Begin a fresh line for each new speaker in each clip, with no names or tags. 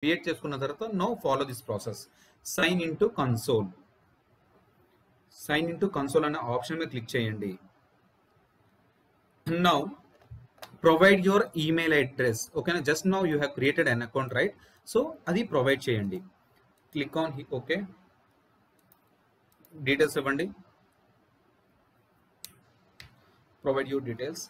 Create చేసుకున్న తర్వాత now follow this process. Sign in to console. Sign in to console అనే option మీద click చేయండి. Now provide your email address. ఓకేనా, just now you have created an account right. So అది provide చేయండి. Click on okay, details ఇవ్వండి. Provide your details.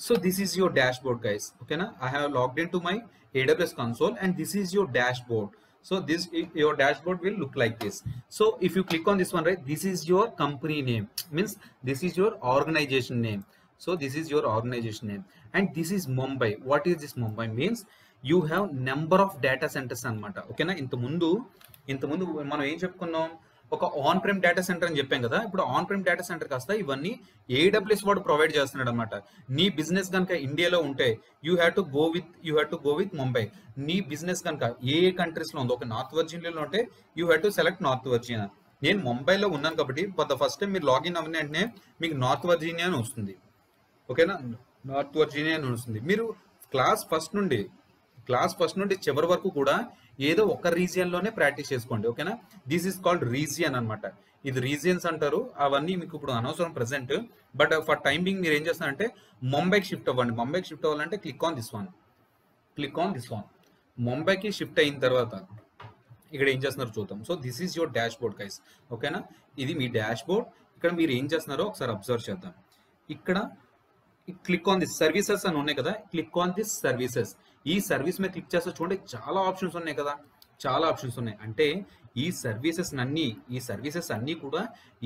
So this is your dashboard, guys. Okay na, I have logged into my AWS console and this is your dashboard. So this, your dashboard will look like this. So if you click on this one, right, this is your company name, means this is your organization name. So this is your organization name and this is Mumbai. What is this Mumbai means? You have number of data centers anamata. Okay na, ఇంత ముందు మనం ఏం చెప్పుకున్నాం, ఒక on Prem data centre అని చెప్పాం కదా. ఇప్పుడు ఆన్ ప్రెమ్ డేటా సెంటర్ కాస్త ఇవన్నీ AWS వాడు ప్రొవైడ్ చేస్తున్నాడు అనమాట. నీ బిజినెస్ కనుక ఇండియాలో ఉంటే you have to go with Mumbai. నీ బిజినెస్ కనుక ఏ కంట్రీస్ లో ఉందో, ఒక నార్త్ వర్జీనియాలో ఉంటే you have to select north Virginia. నేను ముంబైలో ఉన్నాను కాబట్టి ఫర్ ద ఫస్ట్ టైం మీరు లాగిన్ అవ్వని వెంటనే మీకు నార్త్ వర్జీనియా అని వస్తుంది. ఓకేనా, నార్త్ వర్జీనియా అని వస్తుంది. మీరు క్లాస్ ఫస్ట్ నుండి చివరి వరకు కూడా ఏదో ఒక రీజియన్ లోనే ప్రాక్టీస్ చేసుకోండి. ఓకేనా, దిస్ ఈస్ కాల్డ్ రీజియన్ అనమాట. ఇది రీజియన్స్ అంటారు. అవన్నీ మీకు ఇప్పుడు అనవసరం ప్రెసెంట్. బట్ ఫర్ టైమింగ్ మీరు ఏం చేస్తారంటే ముంబైకి షిఫ్ట్ అవ్వండి. ముంబైకి షిఫ్ట్ అవ్వాలంటే క్లిక్ ఆన్ దిస్ వన్. ముంబైకి షిఫ్ట్ అయిన తర్వాత ఇక్కడ ఏం చేస్తున్నారో చూద్దాం. So this is your dash board guys. ఓకేనా, ఇది మీ డాష్ బోర్డ్. ఇక్కడ మీరు ఏం చేస్తున్నారో ఒకసారి అబ్జర్వ్ చేద్దాం. ఇక్కడ క్లిక్ ఆన్ దిస్ సర్వీసెస్ అని ఉన్నాయి కదా, క్లిక్ ఆన్ దిస్ సర్వీసెస్. ఈ సర్వీస్ మీద క్లిక్ చేస్తే చూడండి చాలా ఆప్షన్స్ ఉన్నాయి కదా, చాలా ఆప్షన్స్ ఉన్నాయి. అంటే ఈ సర్వీసెస్ అన్నీ కూడా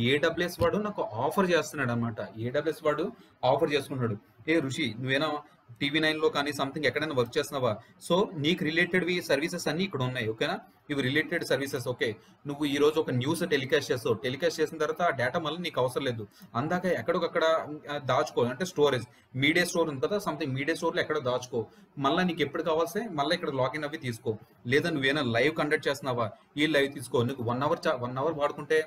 AWS వాడు నాకు ఆఫర్ చేస్తున్నాడు అనమాట. AWS వాడు ఆఫర్ చేసుకుంటున్నాడు. ఏ ఋషి, నువ్వేనా TV9 లో కానీ సంథింగ్ ఎక్కడైనా వర్క్ చేస్తున్నావా? సో నీకు రిలేటెడ్ సర్వీసెస్ అన్ని ఇక్కడ ఉన్నాయి. ఓకేనా, ఇవి రిలేటెడ్ సర్వీసెస్. ఓకే, నువ్వు ఈ రోజు ఒక న్యూస్ టెలికాస్ట్ చేసిన తర్వాత ఆ డేటా మళ్ళీ నీకు అవసరం లేదు. అందాక ఎక్కడికక్కడ దాచుకో, అంటే స్టోరేజ్ మీడియా స్టోర్ ఉంది కదా, సంథింగ్ మీడియా స్టోర్లో ఎక్కడ దాచుకో. మళ్ళీ నీకు ఎప్పుడు కావాల్సే మళ్ళీ ఇక్కడ లాగిన్ అవి తీసుకో. లేదా నువ్వేనా లైవ్ కండక్ట్ చేస్తున్నావా, ఈ లైవ్ తీసుకో. నీకు 1 అవర్ వాడుకుంటే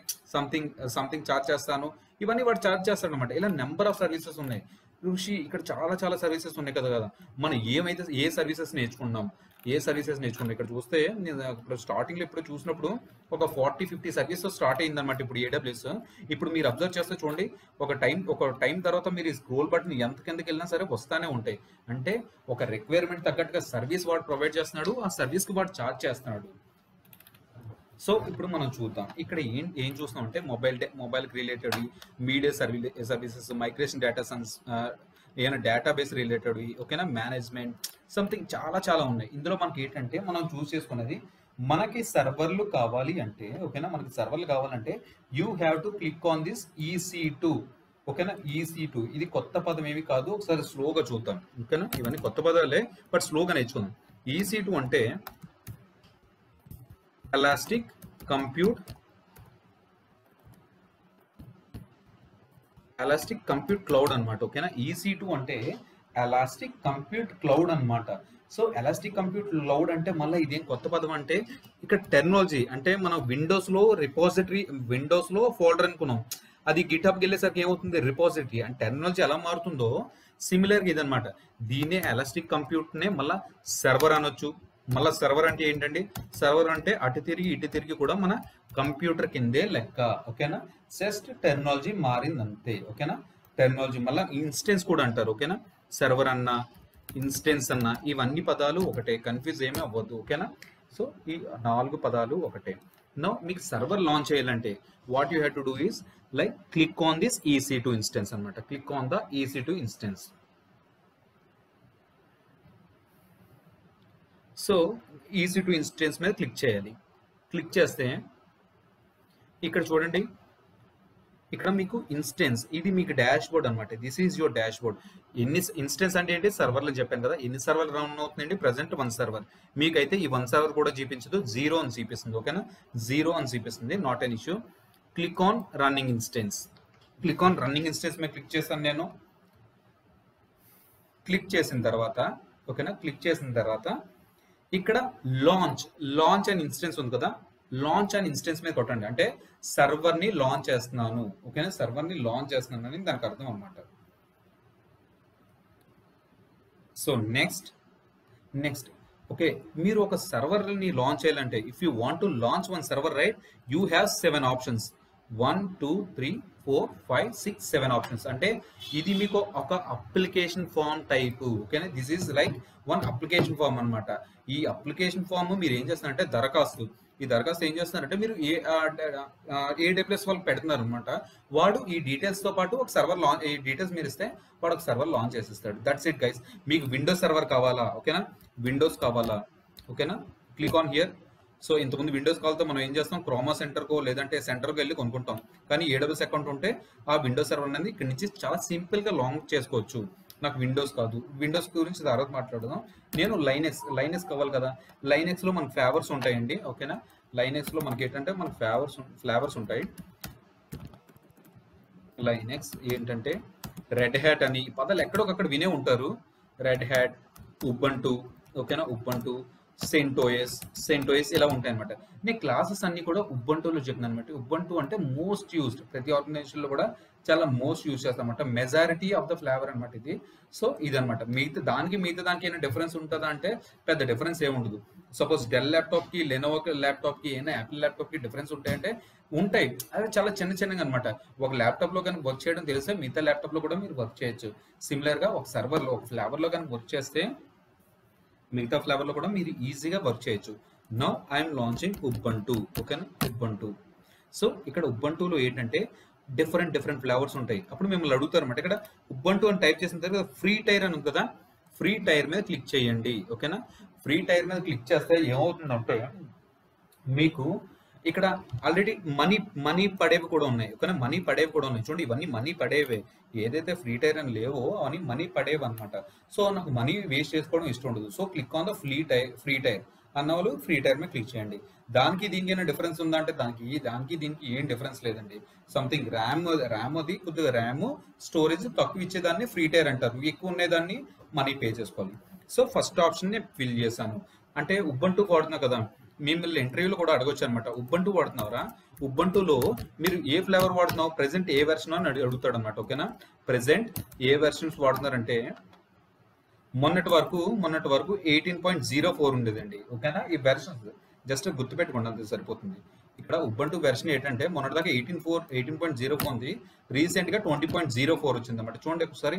సంథింగ్ ఛార్జ్ చేస్తాను, ఇవన్నీ వాడు ఛార్జ్ చేస్తాడు అనమాట. ఇలా నెంబర్ ఆఫ్ సర్వీసెస్ ఉన్నాయి. ఋషి ఇక్కడ చాలా సర్వీసెస్ ఉన్నాయి కదా. మనం ఏ సర్వీసెస్ నేర్చుకున్నాం. ఇక్కడ చూస్తే నేను ఇప్పుడు స్టార్టింగ్ లో ఇప్పుడు చూసినప్పుడు ఒక 40-50 సర్వీసెస్ స్టార్ట్ అయిందనమాట ఇప్పుడు AWS. ఇప్పుడు మీరు అబ్జర్వ్ చేస్తే చూడండి, ఒక టైం తర్వాత మీరు ఈ స్క్రోల్ బటన్ ఎంత కిందకి వెళ్ళినా సరే వస్తానే ఉంటాయి. అంటే ఒక రిక్వైర్మెంట్ తగ్గట్టుగా సర్వీస్ వాడు ప్రొవైడ్ చేస్తున్నాడు, ఆ సర్వీస్ కి వాడు ఛార్జ్ చేస్తున్నాడు. సో ఇప్పుడు మనం చూద్దాం ఇక్కడ ఏం చూస్తాం అంటే మొబైల్కి related media services, migration data ఏమైనా డేటాబేస్ రిలేటెడ్, ఓకేనా, మేనేజ్మెంట్, సంథింగ్ చాలా ఉన్నాయి. ఇందులో మనకి ఏంటంటే మనం చూస్ చేసుకున్నది మనకి సర్వర్లు కావాలి అంటే, ఓకేనా, మనకి సర్వర్లు కావాలంటే you have to click on this EC2. ఓకేనా, EC2 ఇది కొత్త పదం ఏమి కాదు. ఒకసారి స్లోగా చూద్దాం. ఓకేనా, ఇవన్నీ కొత్త పదాలే బట్ స్లోగా నేర్చుకుందాం. EC2 అంటే ఎలాస్టిక్ కంప్యూట్ క్లౌడ్ అనమాట. ఓకేనా, EC2 అంటే ఎలాస్టిక్ కంప్యూట్ క్లౌడ్ అనమాట. సో ఎలాస్టిక్ కంప్యూట్ క్లౌడ్ అంటే మళ్ళీ ఇదేం కొత్త పదం అంటే ఇక్కడ టెక్నాలజీ అంటే మనం విండోస్ లో ఫోల్డర్ అనుకున్నాం, అది గిట్హబ్కి వెళ్ళేసరికి ఏమవుతుంది రిపోజిటరీ. అంటే టెక్నాలజీ ఎలా మారుతుందో సిమిలర్గా ఇదనమాట. దీన్నే ఎలాస్టిక్ కంప్యూట్ నే మళ్ళీ సర్వర్ అనొచ్చు. మళ్ళీ సర్వర్ అంటే ఏంటండి, సర్వర్ అంటే అటు తిరిగి ఇటు తిరిగి కూడా మన కంప్యూటర్ కిందే లెక్క. ఓకేనా, జస్ట్ టెక్నాలజీ మారింది అంతే. ఓకేనా, టెక్నాలజీ మళ్ళీ ఇన్స్టెన్స్ కూడా అంటారు. ఓకేనా, సర్వర్ అన్న ఇన్స్టెన్స్ అన్న ఇవన్నీ పదాలు ఒకటే, కన్ఫ్యూజ్ ఏమీ అవ్వద్దు. ఓకేనా, సో ఈ 4 పదాలు ఒకటే. నో మీకు సర్వర్ లాంచ్ చేయాలంటే what you have to do is like click on this EC2 instance అనమాట. Click on the EC2 instance. So EC2 instance మీద క్లిక్ చేయాలి. క్లిక్ చేస్తే ఇక్కడ చూడండి, ఇక్కడ మీకు ఇన్స్టెన్స్, ఇది మీకు డాష్ బోర్డ్ అనమాట. This is your dashboard. ఎన్ని ఇన్స్టెన్స్ అంటే ఏంటి, సర్వర్లు చెప్పాను కదా. ఎన్ని సర్వర్లు రన్ అవుతుందండి, ప్రజెంట్ 1 సర్వర్. మీకైతే ఈ 1 సర్వర్ కూడా చూపించదు, 0 అని చూపిస్తుంది. ఓకేనా, 0 అని చూపిస్తుంది, not an issue. Click on running instance. Click on running instance మీద క్లిక్ చేశాను నేను. క్లిక్ చేసిన తర్వాత ఓకేనా, క్లిక్ చేసిన తర్వాత ఇక్కడ లాంచ్ అండ్ ఇన్స్టెన్స్ ఉంది కదా, లాంచ్ అండ్ ఇన్స్టెన్స్ మీద కొట్టండి. అంటే సర్వర్ని లాంచ్ చేస్తున్నాను. ఓకేనా, సర్వర్ని లాంచ్ చేస్తున్నాను అని దానికి అర్థం అనమాట. సో నెక్స్ట్ ఓకే, మీరు ఒక సర్వర్ని లాంచ్ చేయాలంటే if you want to launch one server right, you have 7 options. 1 2 3 4 5 6 7 options. అంటే ఇది మీకు ఒక అప్లికేషన్ ఫామ్ టైప్. ఓకేనా, this is like one application form అనమాట. ఈ అప్లికేషన్ ఫామ్ మీరు ఏం చేస్తారంటే దరఖాస్తు. ఈ దరఖాస్తు ఏం చేస్తున్నారంటే మీరు AWS వాళ్ళకి పెడుతున్నారు అనమాట. వాడు ఈ డీటెయిల్స్ తో పాటు ఒక సర్వర్ లాంచ్, ఈ డీటెయిల్స్ మీరు ఇస్తే వాడు ఒక సర్వర్ లాంచ్ చేసిస్తాడు. That's it guys. మీకు విండోస్ సర్వర్ కావాలా? ఓకేనా, విండోస్ కావాలా? ఓకేనా, క్లిక్ ఆన్ హియర్. సో ఇంతకుముందు విండోస్ కాల్తో మనం ఏం చేస్తాం, క్రోమా సెంటర్కో లేదంటే సెంటర్కి వెళ్ళి కొనుక్కుంటాం. కానీ AWS అకౌంట్ ఉంటే ఆ విండోస్ సర్వర్ అనేది ఇక్కడ నుంచి చాలా సింపుల్గా లాంచ్ చేసుకోవచ్చు. నాకు విండోస్ కాదు, విండోస్ గురించి తర్వాత మాట్లాడదాం. నేను లైనెక్స్ కావాలి కదా. లైనెక్స్లో మనకు ఫ్లేవర్స్ ఉంటాయండి. ఓకేనా, లైనెక్స్లో మనకి ఏంటంటే మనకు ఫ్లేవర్స్ ఉంటాయి. లైనెక్స్ ఏంటంటే రెడ్ హ్యాట్ అని పదాలు ఎక్కడొకక్కడ వినే ఉంటారు. రెడ్ హ్యాట్, ఉబంటు, ఓకేనా, ఉబంటు, సెంటోయస్ ఇలా ఉంటాయి అనమాట. నేను క్లాసెస్ అన్ని కూడా ఉబంటులో చెప్తున్నాను అనమాట. ఉబంటు అంటే మోస్ట్ యూస్డ్, ప్రతి ఆర్గనైజేషన్లో కూడా చాలా మోస్ట్ యూజ్ చేస్తామన్నమాట. మెజారిటీ ఆఫ్ ద ఫ్లేవర్ అనమాట ఇది. సో ఇదనమాట. మిగతా దానికి ఏమైనా డిఫరెన్స్ ఉంటుందా అంటే పెద్ద డిఫరెన్స్ ఏముండదు. సపోజ్ డెల్ ల్యాప్టాప్కి, లెనోవో ల్యాప్టాప్కి, ఏమైనా యాపిల్ ల్యాప్టాప్కి డిఫరెన్స్ ఉంటాయంటే ఉంటాయి. అవి చాలా చిన్నగా అనమాట. ఒక ల్యాప్టాప్లో కనుక వర్క్ చేయడం తెలిస్తే మిగతా ల్యాప్టాప్లో కూడా మీరు వర్క్ చేయొచ్చు. సిమిలర్గా ఒక సర్వర్లో, ఒక ఫ్లేవర్లో కనుక వర్క్ చేస్తే మిగతా ఫ్లేవర్లో కూడా మీరు ఈజీగా వర్క్ చేయొచ్చు. Now I'm launching Ubuntu. ఓకేనా, ఉబంటు. సో ఇక్కడ ఉబంటులో ఏంటంటే డిఫరెంట్ ఫ్లేవర్స్ ఉంటాయి. అప్పుడు మిమ్మల్ని అడుగుతారు అనమాట. ఇక్కడ ఉబంటు అని టైప్ చేసిన తర్వాత ఫ్రీ టైర్ అని ఉంది కదా, ఫ్రీ టైర్ మీద క్లిక్ చేయండి. ఓకేనా, ఫ్రీ టైర్ మీద క్లిక్ చేస్తే ఏమవుతుందంటే మీకు ఇక్కడ ఆల్రెడీ మనీ పడేవి కూడా ఉన్నాయి. ఓకేనా, మనీ పడేవి కూడా ఉన్నాయి. చూడండి, ఇవన్నీ మనీ పడేవే. ఏదైతే ఫ్రీ టైర్ అని లేవో అవన్నీ మనీ పడేవి అనమాట. సో నాకు మనీ వేస్ట్ చేసుకోవడం ఇష్టం ఉండదు. So click on the free tyre అన్న వాళ్ళు ఫ్రీ టైర్ మీద క్లిక్ చేయండి. దానికి దీనికి ఏమైనా డిఫరెన్స్ ఉందా అంటే దానికి దీనికి ఏం డిఫరెన్స్ లేదండి. సంథింగ్ ర్యామ్ అది కొద్దిగా ర్యామ్ స్టోరేజ్ తక్కువ ఇచ్చేదాన్ని ఫ్రీ టైర్ అంటారు, ఎక్కువ ఉండేదాన్ని మనీ పే చేసుకోవాలి. సో ఫస్ట్ ఆప్షన్ నేను ఫిల్ చేశాను. అంటే ఉబంటు వాడుతున్నా కదా, మిమ్మల్ని ఇంటర్వ్యూలో కూడా అడగొచ్చు అనమాట. ఉబంటు వాడుతున్నారా, ఉబంటులో మీరు ఏ ఫ్లేవర్ వాడుతున్నావు, ప్రెసెంట్ ఏ వెర్షన్ అని అడుగుతాడు అనమాట. ఓకేనా, ప్రెసెంట్ ఏ వెర్షన్స్ వాడుతున్నారంటే మొన్నటి వరకు 18.04 ఉండేదండి. ఓకేనా, ఈ వెర్షన్స్ జస్ట్ గుర్తుపెట్టుకోండి, అంతే సరిపోతుంది. ఇక్కడ ఉబంటు వెర్షన్ ఏంటంటే మొన్నటిదాకా 18.04 ఉంది. రీసెంట్గా 20.04 వచ్చింది అనమాట. చూడండి ఒకసారి,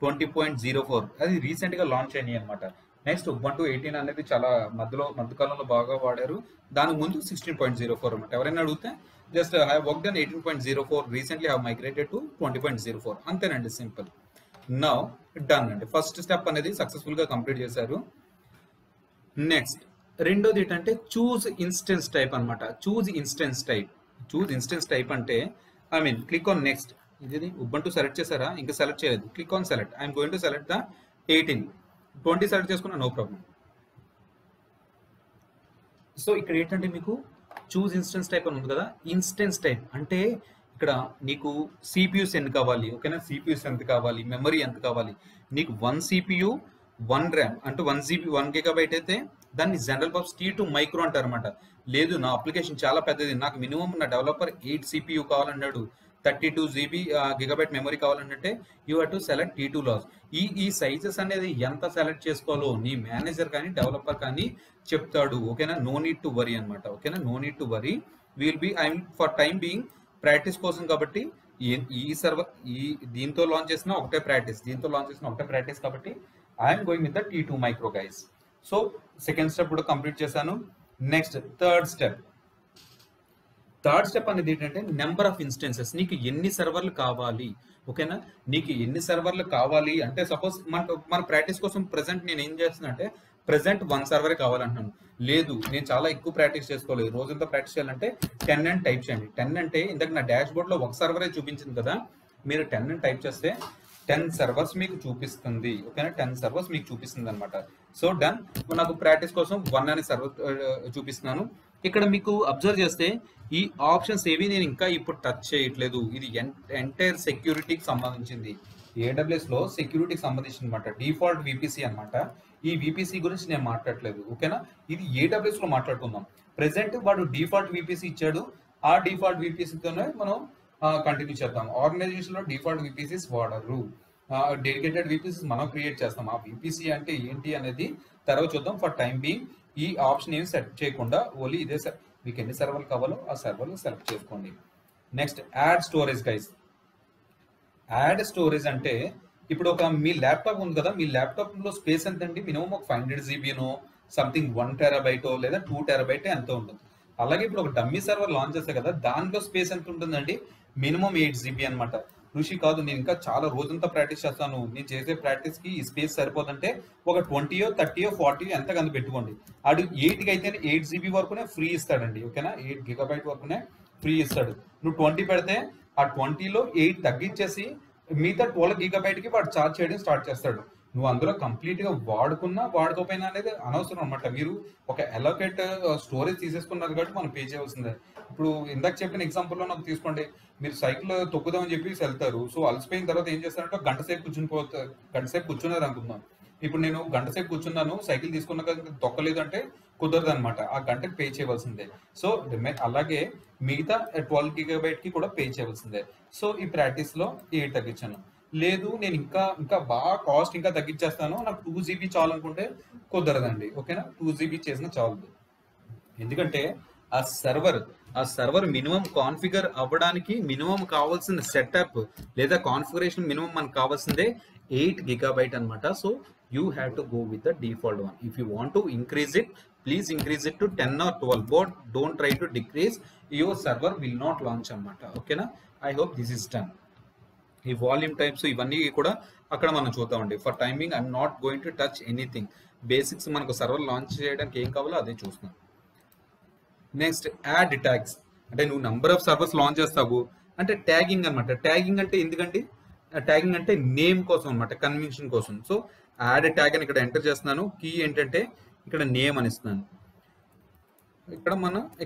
20.04 అది రీసెంట్గా లాంచ్ అయినాయి అనమాట. నెక్స్ట్ ఉబంటు 18 అనేది చాలా మధ్యకాలంలో బాగా వాడారు. దాని ముందు 16.04 అనమాట. ఎవరైనా అడిగితే just I worked on 18.04, recently have migrated to 20.04, అంతేనండి, సింపుల్. నౌ డన్ అండి. ఫస్ట్ స్టెప్ అనేది సక్సెస్ఫుల్ గా కంప్లీట్ చేశారు. నెక్స్ట్ రెండోది ఏంటంటే చూజ్ ఇన్స్టెన్స్ టైప్ అనమాట. చూజ్ ఇన్స్టెన్స్ టైప్ అంటే క్లిక్ ఆన్ నెక్స్ట్. ఇది ఉబంటు సెలెక్ట్ చేశారా, ఇంకా సెలెక్ట్ చేయలేదు, click on select. I'm going to select the 18, 20 select చేసుకున్నా, నో ప్రాబ్లం. సో ఇక్కడ ఏంటంటే మీకు చూజ్ ఇన్స్టెన్స్ టైప్ అని ఉంది కదా. ఇన్స్టెన్స్ టైప్ అంటే ఇక్కడ నీకు సిపియూస్ ఎంత కావాలి, ఓకేనా, సిపియూస్ ఎంత కావాలి, మెమరీ ఎంత కావాలి. నీకు 1 CPU 1 ర్యామ్ అంటే 1 GB 1 GB అయితే దాన్ని జనరల్ పర్పస్ T2 మైక్రో అంటారు అనమాట. లేదు నా అప్లికేషన్ చాలా పెద్దది, నాకు మినిమం నా డెవలపర్ 8 CPU కావాలన్నాడు, 32 GB GB మెమరీ కావాలంటే you have to select T2 లాస్. ఈ సైజెస్ అనేది ఎంత సెలెక్ట్ చేసుకోవాలో నీ మేనేజర్ కానీ డెవలపర్ కానీ చెప్తాడు. ఓకేనా, నో నీడ్ టు వరీ అనమాట. ఓకేనా, no need to worry. Will be for time being practice కోసం కాబట్టి దీంతో లాంచ్ చేసిన ఒకటే ప్రాక్టీస్, కాబట్టి I'm going with the T2 micro guys. So second step కూడా కంప్లీట్ చేశాను. నెక్స్ట్ థర్డ్ స్టెప్ అనేది ఏంటంటే నెంబర్ ఆఫ్ ఇన్స్టెన్సెస్. నీకు ఎన్ని సర్వర్లు కావాలి, ఓకేనా, నీకు ఎన్ని సర్వర్లు కావాలి అంటే సపోజ్ మన ప్రాక్టీస్ కోసం ప్రెసెంట్ నేను ఏం చేస్తున్నా అంటే ప్రెసెంట్ 1 సర్వరే కావాలంటున్నాను. లేదు నేను చాలా ఎక్కువ ప్రాక్టీస్ చేసుకోలేదు, రోజంతా ప్రాక్టీస్ చేయాలంటే 10 అని టైప్ చేయండి. 10 అంటే ఇందాక నా డాష్ బోర్డ్లో ఒక సర్వరే చూపించింది కదా, మీరు 10 అని టైప్ చేస్తే 10 సర్వర్స్ మీకు చూపిస్తుంది. ఓకేనా, 10 సర్వర్స్ మీకు చూపిస్తుంది అనమాట. So done. నాకు ప్రాక్టీస్ కోసం 1 అనే సర్వర్ చూపిస్తున్నాను. ఇక్కడ మీకు అబ్జర్వ్ చేస్తే ఈ ఆప్షన్స్ ఏవి నేను ఇంకా ఇప్పుడు టచ్ చేయట్లేదు. ఇది ఎంటైర్ సెక్యూరిటీకి సంబంధించింది. AWS లో సెక్యూరిటీకి సంబంధించిన అనమాట. డిఫాల్ట్ VPC అనమాట. ఈ VPC గురించి నేను మాట్లాడట్లేదు. ఓకేనా, ఇది AWS లో మాట్లాడుకుందాం. ప్రెసెంట్ వాడు డిఫాల్ట్ VPC ఇచ్చాడు, ఆ డిఫాల్ట్ విపిసితోనే మనం కంటిన్యూ చేద్దాం. ఆర్గనైజేషన్ లో డిఫాల్ట్ విపిసిస్ వాడరు, డెడికేటెడ్ విపిసిస్ మనం క్రియేట్ చేస్తాం. ఆ విపిసి అంటే ఏంటి అనేది తర్వాత చూద్దాం. ఫర్ టైం బీయింగ్ ఈ ఆప్షన్ ఏమి సెట్ చేయకుండా ఓన్లీ ఇదే మీకు ఎన్ని సర్వర్లు కావాలో ఆ సర్వర్లు సెలెక్ట్ చేసుకోండి. Next add storage guys. Add storage అంటే ఇప్పుడు ఒక మీ ల్యాప్టాప్ ఉంది కదా, మీ ల్యాప్టాప్ లో స్పేస్ ఎంత అండి? మినిమం ఒక 500 జీబీనో సంథింగ్ 1 TB లేదా 2 TB ఎంతో ఉంటుంది. అలాగే ఇప్పుడు ఒక డమ్మీ సర్వర్ లాంచ్ చేస్తే కదా, దాంట్లో స్పేస్ ఎంత ఉంటుందండి? మినిమం 8 GB అనమాట. ఋషి కాదు, నేను ఇంకా చాలా రోజంతా ప్రాక్టీస్ చేస్తాను, నేను చేసే ప్రాక్టీస్ కి ఈ స్పేస్ సరిపోతుంటే ఒక 20, 30, 40 ఎంత కన్నా పెట్టుకోండి. అడు 8కి అయితే 8 GB వరకునే ఫ్రీ ఇస్తాడండి. ఓకేనా, 8 GB వరకునే ఫ్రీ ఇస్తాడు. నువ్వు 20 పెడితే ఆ 20లో 8 తగ్గించేసి మిగతా 12 GB కి వాడు ఛార్జ్ చేయడం స్టార్ట్ చేస్తాడు. నువ్వు అందులో కంప్లీట్ గా వాడుకున్నా వాడుకోపోయినా అనేది అనవసరం అనమాట. మీరు ఒక అలోకేట్ స్టోరేజ్ తీసేసుకున్నారు కాబట్టి మనం పే చేయవలసిందే. ఇప్పుడు ఇందాక చెప్పిన ఎగ్జాంపుల్లో నాకు తీసుకోండి, మీరు సైకిల్ తొక్కుదామని చెప్పి వెళ్తారు. సో అలసిపోయిన తర్వాత ఏం చేస్తారంటే గంట సేపు కూర్చున్నారు అనుకుందాం. ఇప్పుడు నేను గంట సేపు కూర్చున్నాను, సైకిల్ తీసుకున్నాక తొక్కలేదు అంటే కుదరదు అనమాట. ఆ గంటకి పే చేయవలసిందే. సో అలాగే మిగతా 12 GB కి కూడా పే చేయవలసిందే. సో ఈ ప్రాక్టీస్ లో 8 తగ్గించాను. లేదు నేను ఇంకా బాగా కాస్ట్ ఇంకా తగ్గించేస్తాను, నాకు 2 GB చాలు అనుకుంటే కుదరదండి. ఓకేనా, 2 GB చేసిన చాలు. ఎందుకంటే ఆ సర్వర్ మినిమం కాన్ఫిగర్ అవ్వడానికి మినిమం కావాల్సిన సెటప్ లేదా కాన్ఫిగరేషన్ మినిమం మనకు కావాల్సిందే 8 GB అనమాట. So you have to go with the default one. If you want to increase it, please increase it to 10 or 12, but don't try to decrease, your server will not launch అనమాట. ఓకేనా, I hope this is done. ఈ volume types ఇవన్నీ కూడా అక్కడ మనం చూద్దామండి. For timing I'm not going to touch anything. Basics మనకు server launch చేయడానికి ఏం కావాలో అదే చూస్తున్నాం. Next add tags. అంటే నువ్వు నెంబర్ ఆఫ్ సర్వర్స్ లాంచ్ చేస్తావు అంటే ట్యాగింగ్ అనమాట. ట్యాగింగ్ అంటే ఎందుకండి? ట్యాగింగ్ అంటే నేమ్ కోసం అనమాట, కన్వెన్షన్ కోసం. సో యాడ్ ట్యాగ్ అని ఇక్కడ ఎంటర్ చేస్తున్నాను. కీ ఏంటంటే ఇక్కడ నేమ్ అని ఇస్తున్నాను.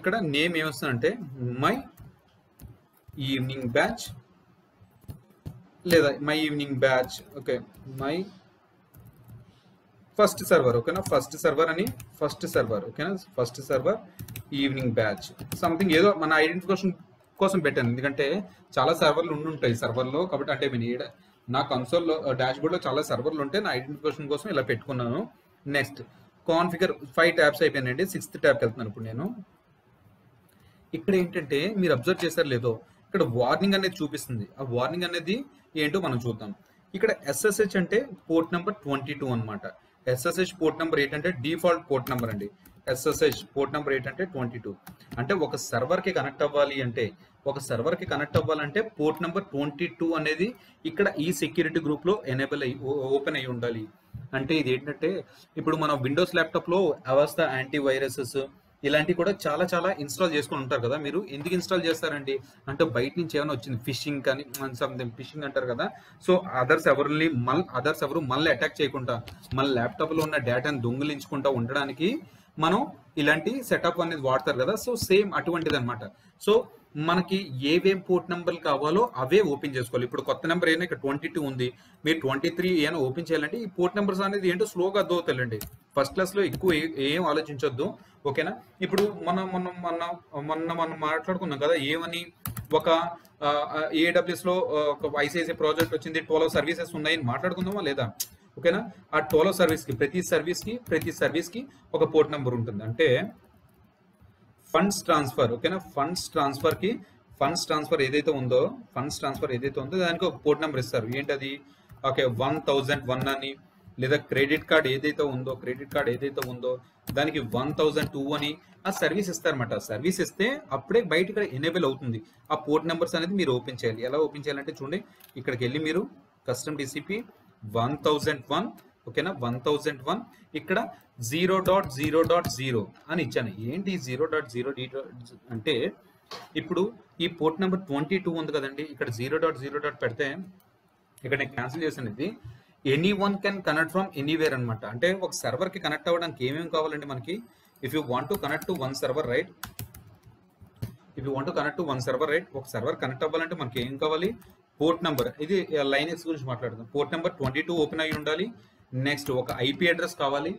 ఇక్కడ నేమ్ ఏమొస్తుందంటే మై ఈవినింగ్ బ్యాచ్ లేదా my evening batch. Okay, my first server. ఓకేనా, ఫస్ట్ సర్వర్ అని ఫస్ట్ సర్వర్. ఓకేనా, first server evening batch something ఏదో మన ఐడెంటిఫికేషన్ కోసం పెట్టాను. ఎందుకంటే చాలా సర్వర్లు ఉండుంటాయి సర్వర్లో కాబట్టి, అంటే నేను నా కన్సోల్లో డాష్ బోర్డ్లో చాలా సర్వర్లు ఉంటే నా ఐడెంటిఫికేషన్ కోసం ఇలా పెట్టుకున్నాను. నెక్స్ట్ కాన్ఫిగర్ 5 ట్యాబ్స్ అయిపోయానండి. 6th ట్యాబ్కి వెళ్తున్నాను ఇప్పుడు నేను. ఇక్కడ ఏంటంటే మీరు అబ్జర్వ్ చేశారు లేదో, ఇక్కడ వార్నింగ్ అనేది చూపిస్తుంది. ఆ వార్నింగ్ అనేది ఏంటో మనం చూద్దాం. ఇక్కడ SSH అంటే పోర్ట్ నెంబర్ 22 అనమాట. SSH పోర్ట్ నెంబర్ ఏంటంటే డిఫాల్ట్ పోర్ట్ నెంబర్ అండి. SSH పోర్ట్ నెంబర్ ఏంటంటే 22. అంటే ఒక సర్వర్కి కనెక్ట్ అవ్వాలంటే పోర్ట్ నెంబర్ 22 అనేది ఇక్కడ ఈ సెక్యూరిటీ గ్రూప్ లో ఓపెన్ అయ్యి ఉండాలి. అంటే ఇది ఏంటంటే ఇప్పుడు మన విండోస్ ల్యాప్టాప్ లో అవస్థ యాంటీవైరసెస్ ఇలాంటివి కూడా చాలా చాలా ఇన్స్టాల్ చేసుకుని ఉంటారు కదా. మీరు ఎందుకు ఇన్స్టాల్ చేస్తారండి అంటే బయట నుంచి ఏమైనా వచ్చింది, ఫిషింగ్ కానీ సంథింగ్ ఫిషింగ్ అంటారు కదా. సో అదర్స్ ఎవరు మళ్ళీ అటాక్ చేయకుండా మన ల్యాప్టాప్ లో ఉన్న డేటాను దొంగిలించుకుంటా ఉండడానికి మనం ఇలాంటి సెటప్ అనేది వాడతారు కదా. సో సేమ్ అటువంటిది అనమాట. సో మనకి ఏవేం పోర్ట్ నెంబర్లు కావాలో అవే ఓపెన్ చేసుకోవాలి. ఇప్పుడు కొత్త నెంబర్ ఏమైనా ఇక్కడ 22 ఉంది, మీరు 23 ఏమైనా ఓపెన్ చేయాలంటే ఈ పోర్ట్ నెంబర్స్ అనేది ఏంటో స్లోగా అర్థమవుతాయండి. ఫస్ట్ క్లాస్ లో ఎక్కువ ఏం ఆలోచించొద్దు. ఓకేనా, ఇప్పుడు మనం మాట్లాడుకున్నాం కదా ఏమని, ఒక AWS లో ఒక ICICI ప్రాజెక్ట్ వచ్చింది, 12 సర్వీసెస్ ఉన్నాయని మాట్లాడుకుందామా లేదా? ఓకేనా, ఆ 12 సర్వీస్ కి ప్రతి సర్వీస్ కి ఒక పోర్ట్ నెంబర్ ఉంటుంది. అంటే ఫండ్స్ ట్రాన్స్ఫర్. ఓకేనా, ఫండ్స్ ట్రాన్స్ఫర్ ఏదైతే ఉందో దానికి ఒక పోర్ట్ నెంబర్ ఇస్తారు. ఏంటది? ఓకే, 1001 అని. లేదా క్రెడిట్ కార్డ్ ఏదైతే ఉందో దానికి 1002 అని ఆ సర్వీస్ ఇస్తారన్నమాట. సర్వీస్ ఇస్తే అప్పుడే బయట ఇక్కడ ఎనేబుల్ అవుతుంది. ఆ పోర్ట్ నెంబర్స్ అనేది మీరు ఓపెన్ చేయాలి. ఎలా ఓపెన్ చేయాలంటే చూడండి, ఇక్కడికి వెళ్ళి మీరు కస్టమ్ TCP 1001. ఓకేనా, 1001 ఇక్కడ 0.0.0 అని ఇచ్చాను. ఏంటి 0.0 అంటే ఇప్పుడు ఈ పోర్ట్ నెంబర్ 22 ఉంది కదండి, ఇక్కడ 0.0. పెడితే ఇక్కడ నేను క్యాన్సిల్ చేసాను. ఇది anyone can connect from anywhere అనమాట. అంటే ఒక సర్వర్ కి కనెక్ట్ అవ్వడానికి ఏమేమి కావాలండి మనకి? If you want to connect to one server right, ఒక సర్వర్ కనెక్ట్ అవ్వాలంటే మనకి ఏం కావాలి? Port number. ఇది లైనెక్స్ గురించి మాట్లాడుతాం. పోర్ట్ నెంబర్ 22 ఓపెన్ అయ్యి ఉండాలి. నెక్స్ట్ ఒక IP అడ్రస్ కావాలి.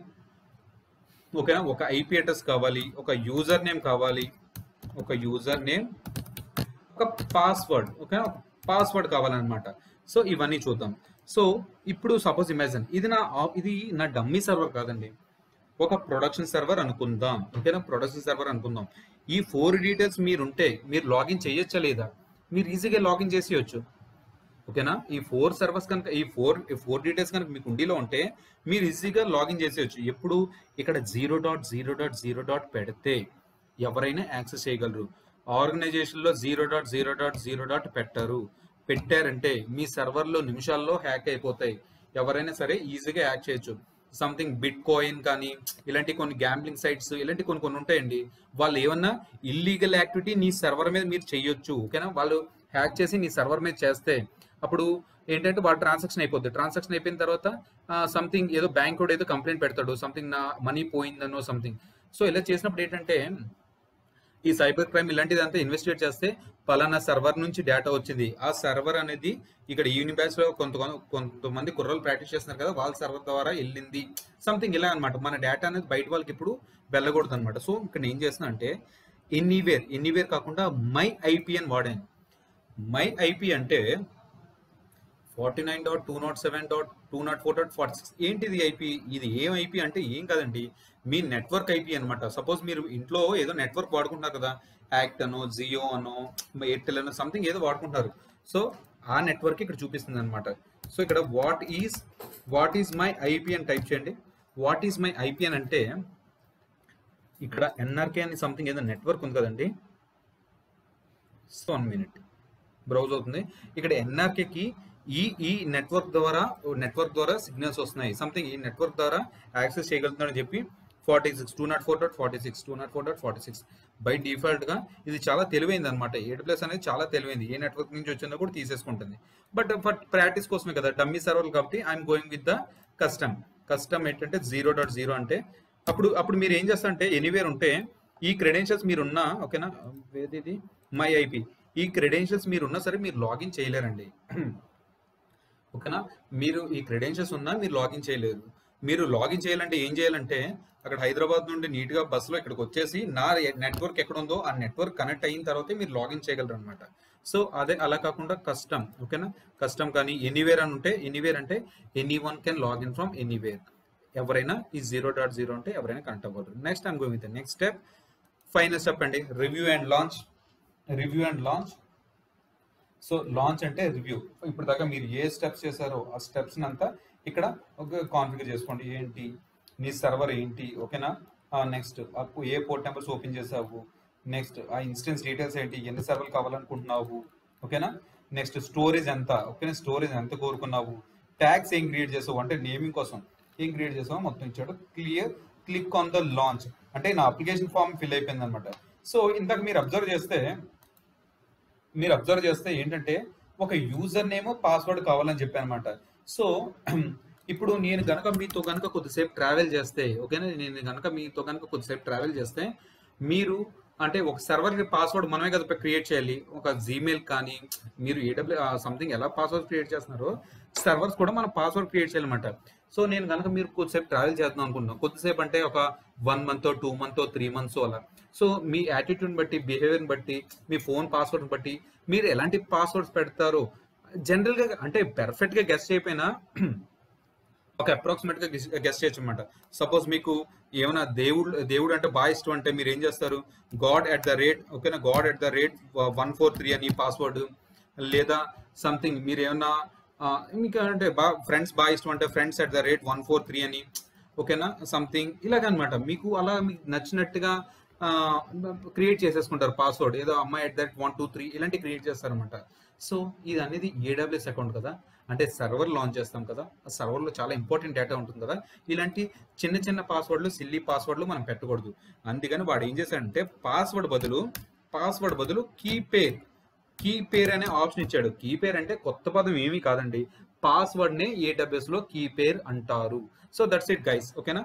ఓకేనా, ఒక IP అడ్రస్ కావాలి, ఒక యూజర్ నేమ్ కావాలి, ఒక యూజర్ నేమ్, ఒక పాస్వర్డ్, ఓకే, పాస్వర్డ్ కావాలన్నమాట. సో ఇవన్నీ చూద్దాం. సో ఇప్పుడు సపోజ్ ఇమాజిన్ ఇది నా డమ్మీ సర్వర్ కాదండి, ఒక ప్రొడక్షన్ సర్వర్ అనుకుందాం, ఓకేనా, ప్రొడక్షన్ సర్వర్ అనుకుందాం. ఈ 4 డీటెయిల్స్ మీరుంటే మీరు లాగిన్ చేయొచ్చా లేదా? మీరు ఈజీగా లాగిన్ చేసేయచ్చు, ఓకేనా. ఈ 4 సర్వర్స్ కనుక ఈ ఫోర్ డీటెయిల్స్ కనుక మీకు ఉండిలో ఉంటే మీరు ఈజీగా లాగిన్ చేసేయచ్చు. ఎప్పుడు ఇక్కడ 0.0.0. పెడితే ఎవరైనా యాక్సెస్ చేయగలరు. ఆర్గనైజేషన్లో 0.0.0. పెట్టారంటే మీ సర్వర్లో నిమిషాల్లో హ్యాక్ అయిపోతాయి. ఎవరైనా సరే ఈజీగా హ్యాక్ చేయొచ్చు. సంథింగ్ బిట్ కాయిన్ కానీ ఇలాంటి కొన్ని గ్యాంబ్లింగ్ సైట్స్ ఇలాంటి కొన్ని ఉంటాయండి. వాళ్ళు ఏమన్నా ఇల్లీగల్ యాక్టివిటీ నీ సర్వర్ మీద మీరు చేయొచ్చు, ఓకేనా. వాళ్ళు హ్యాక్ చేసి నీ సర్వర్ మీద చేస్తే అప్పుడు ఏంటంటే వాడు ట్రాన్సాక్షన్ అయిపోద్ది. ట్రాన్సాక్షన్ అయిపోయిన తర్వాత సంథింగ్ ఏదో బ్యాంక్ కూడా ఏదో కంప్లైంట్ పెడతాడు, సంథింగ్ నా మనీ పోయిందనో సంథింగ్. సో ఇలా చేసినప్పుడు ఏంటంటే ఈ సైబర్ క్రైమ్ ఇలాంటిది అంతా ఇన్వెస్టిగేట్ చేస్తే పలానా సర్వర్ నుంచి డేటా వచ్చింది. ఆ సర్వర్ అనేది ఇక్కడ యూనిబ్యాచ్ లో కొంతమంది కుర్రలు ప్రాక్టీస్ చేస్తున్నారు కదా, వాళ్ళ సర్వర్ ద్వారా వెళ్ళింది సంథింగ్ ఇలా అనమాట. మన డేటా అనేది బయట వాళ్ళకి ఇప్పుడు వెళ్ళకూడదు అనమాట. సో ఇక్కడ ఏం చేస్తున్నా అంటే ఎనీవేర్ కాకుండా మై ఐపీ అని వాడాను. మై ఐపీ అంటే 49.207.204.46. ఏంటిది ఐపీ? ఇది ఏం ఐపీ అంటే ఏం కాదండి, మీ నెట్వర్క్ ఐపీ అనమాట. సపోజ్ మీరు ఇంట్లో ఏదో నెట్వర్క్ వాడుకుంటున్నారు కదా, యాక్ట్ అనో, జియో అనో, ఎయిర్టెల్ అనో సంథింగ్ ఏదో వాడుకుంటారు. సో ఆ నెట్వర్క్ ఇక్కడ చూపిస్తుంది అనమాట. సో ఇక్కడ వాట్ ఈజ్ మై ఐపీ అని టైప్ చేయండి. వాట్ ఈజ్ మై ఐపీ అని అంటే ఇక్కడ ఎన్ఆర్కే అని సంథింగ్ ఏదో నెట్వర్క్ ఉంది కదండి. సో 1 మినిట్ బ్రౌజ్ అవుతుంది. ఇక్కడ ఎన్ఆర్కేకి ఈ నెట్వర్క్ ద్వారా సిగ్నల్స్ వస్తున్నాయి. సంథింగ్ ఈ నెట్వర్క్ ద్వారా యాక్సెస్ చేయగలుగుతుందని చెప్పి 204.46 బై డిఫాల్ట్ గా ఇది చాలా తెలివైంది అనమాట. AWS అనేది చాలా తెలివైంది, ఏ నెట్వర్క్ నుంచి వచ్చిందో కూడా తీసేసుకుంటుంది. బట్ ప్రాక్టీస్ కోసమే కదా, డమ్మీ సర్వర్ కాబట్టి I'm going with the custom ఏంటంటే 0.0 అంటే అప్పుడు మీరు ఏం చేస్తారంటే ఎనీవేర్ ఉంటే ఈ క్రెడెన్షియల్స్ మీరున్నా, ఓకేనా, ఇది మై ఐపీ, ఈ క్రెడెన్షియల్స్ మీరున్నా సరే మీరు లాగిన్ చేయలేరండి, ఓకేనా. మీరు ఈ క్రెడెన్షియల్స్ ఉన్నా మీరు లాగిన్ చేయలేరు. మీరు లాగిన్ చేయాలంటే ఏం చేయాలంటే అక్కడ హైదరాబాద్ నుండి నీట్గా బస్సులో ఇక్కడికి వచ్చేసి నా నెట్వర్క్ ఎక్కడ ఉందో ఆ నెట్వర్క్ కనెక్ట్ అయిన తర్వాతే మీరు లాగిన్ చేయగలరు అనమాట. సో అదే అలా కాకుండా కస్టమ్, ఓకేనా, కస్టమ్ కానీ ఎనీవేర్ అని ఉంటే, ఎనీవేర్ అంటే anyone can login from anywhere. ఎవరైనా ఈ 0.0 అంటే ఎవరైనా కనెక్ట్ అవ్వరు. Next I'm going with next step, final step అండి, review and launch. So launch అంటే రివ్యూ. ఇప్పుడు దాకా మీరు ఏ స్టెప్స్ చేశారో ఆ స్టెప్స్ అంతా ఇక్కడ ఒక కాన్ఫిగర్ చేసుకోండి. ఏంటి నీ సర్వర్ ఏంటి, ఓకేనా. నెక్స్ట్ ఏ పోర్ట్ నెంబర్స్ ఓపెన్ చేసావు, నెక్స్ట్ ఆ ఇన్స్టెన్స్ డీటెయిల్స్ ఏంటి, ఎన్ని సర్వర్లు కావాలనుకుంటున్నావు, ఓకేనా. నెక్స్ట్ స్టోరేజ్ ఎంత, ఓకేనా, స్టోరేజ్ ఎంత కోరుకున్నావు, ట్యాగ్స్ ఏం క్రియేట్ చేసావు అంటే నేమింగ్ కోసం ఏం క్రియేట్ చేసావు మొత్తం ఇచ్చాడు. క్లిక్ ఆన్ ద లాంచ్ అంటే నా అప్లికేషన్ ఫామ్ ఫిల్ అయిపోయింది అనమాట. సో ఇందాక మీరు అబ్జర్వ్ చేస్తే ఏంటంటే ఒక యూజర్ నేమ్ పాస్వర్డ్ కావాలని చెప్పాను అనమాట. సో ఇప్పుడు నేను గనక మీతో గనక కొద్దిసేపు ట్రావెల్ చేస్తే, ఓకేనా, మీరు అంటే ఒక సర్వర్ పాస్వర్డ్ మనమే కదా క్రియేట్ చేయాలి. ఒక జీమెయిల్ కానీ మీరు సంథింగ్ ఎలా పాస్వర్డ్ క్రియేట్ చేస్తున్నారో సర్వర్స్ కూడా మనం పాస్వర్డ్ క్రియేట్ చేయాలన్నమాట. సో నేను కనుక మీరు కొద్దిసేపు ట్రావెల్ చేద్దాం అనుకుంటున్నాను, కొద్దిసేపు అంటే ఒక 1 మంత్ 2 మంత్ 3 మంత్స్ అలా. సో మీ యాటిట్యూడ్ని బట్టి, బిహేవియర్ని బట్టి, మీ ఫోన్ పాస్వర్డ్ని బట్టి మీరు ఎలాంటి పాస్వర్డ్స్ పెడతారో జనరల్గా అంటే పర్ఫెక్ట్గా గెస్ చేయకపోయినా ఒక అప్రాక్సిమేట్ గా గెస్ట్ చేయొచ్చు అనమాట. సపోజ్ మీకు ఏమైనా దేవుడు అంటే బాగా ఇష్టం అంటే మీరు ఏం చేస్తారు, God@, ఓకేనా, God@143 అని పాస్వర్డ్, లేదా సంథింగ్ మీరు ఏమన్నా మీకు అంటే ఫ్రెండ్స్ బాగా ఇష్టం అంటే Friends@143 అని, ఓకేనా, సంథింగ్ ఇలాగనమాట. మీకు అలా మీకు నచ్చినట్టుగా క్రియేట్ చేసేసుకుంటారు పాస్వర్డ్. ఏదో అమ్మాయి @123 ఇలాంటి క్రియేట్ చేస్తారనమాట. సో ఇది అనేది AWS అకౌంట్ కదా, అంటే సర్వర్ లాంచ్ చేస్తాం కదా, ఆ సర్వర్లో చాలా ఇంపార్టెంట్ డేటా ఉంటుంది కదా, ఇలాంటి చిన్న పాస్వర్డ్లు, సిల్లీ పాస్వర్డ్లు మనం పెట్టకూడదు. అందుకని వాడు ఏం చేశాడంటే పాస్వర్డ్ బదులు కీపేర్ అనే ఆప్షన్ ఇచ్చాడు. కీపేర్ అంటే కొత్త పదం ఏమీ కాదండి, పాస్వర్డ్ నే AWS లో కీపేర్ అంటారు. సో దట్స్ ఇట్ గైస్, ఓకేనా.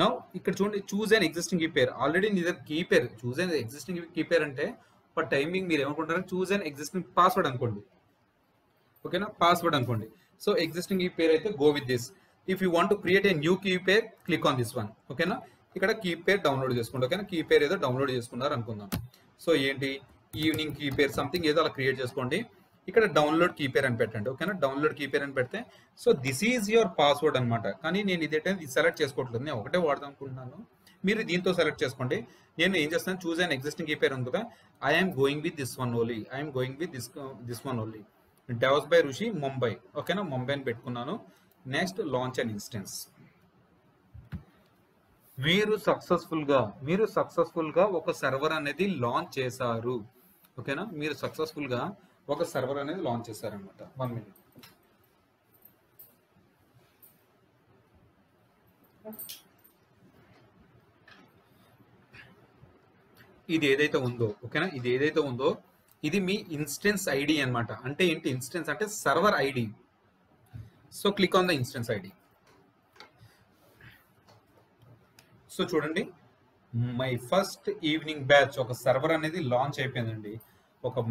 నౌ ఇక్కడ చూడండి, చూజ్ అన్ ఎగ్జిస్టింగ్ కీపేర్. ఆల్రెడీ నీ దగ్గర కీపేర్, చూజ్ అన్ ఎగ్జిస్టింగ్ కీపేర్ అంటే ఫర్ టైమింగ్ మీరు ఏమనుకుంటారు, చూజ్ అన్ ఎగ్జిస్టింగ్ పాస్వర్డ్ అనుకోండి, ఓకేనా, పాస్వర్డ్ అనుకోండి. సో ఎగ్జిస్టింగ్ కీ పేర్ అయితే go with this. If you want to create a new key pair, click on this one, ఓకేనా. ఇక్కడ కీ పేర్ download చేసుకుంటాం. ఓకేనా, కీ పేర్ ఏదో డౌన్లోడ్ చేసుకున్నారు అనుకుందాం. సో ఏంటి ఈవినింగ్ కీ పేర్ సంథింగ్ ఏదో అలా క్రియేట్ చేసుకోండి. ఇక్కడ డౌన్లోడ్ కీ పేర్ అని పెట్టండి. ఓకేనా, డౌన్లోడ్ కీ పేర్ అని పెడితే so this is your password అనమాట. కానీ నేను ఇదేంటే ఇది సెలెక్ట్ చేసుకోవట్లేదు, నేను ఒకటే వాడదాం అనుకుంటున్నాను. మీరు దీంతో సెలెక్ట్ చేసుకోండి. నేను ఏం చేస్తాను, choose and existing key pair ఉంది కదా, I'm going with this one only, I'm going with this one only. DevOps by Rishi Mumbai. ఓకేనా, ముంబై అని పెట్టుకున్నాను. Next launch and instance. మీరు సక్సెస్ఫుల్ గా ఒక సర్వర్ అనేది లాంచ్ చేశారు. ఓకేనా, మీరు సక్సెస్ఫుల్ గా ఒక సర్వర్ అనేది లాంచ్ చేశారనమాట. 1 minute. ఇది ఏదైతే ఉందో, ఓకేనా, ఇది ఏదైతే ఉందో ఇది మీ ఇన్స్టెన్స్ ఐడి అనమాట. అంటే ఏంటి ఇన్స్టెన్స్ అంటే server ID. So click on the instance ID. So చూడండి, మై ఫస్ట్ ఈవినింగ్ బ్యాచ్ ఒక సర్వర్ అనేది లాంచ్ అయిపోయిందండి.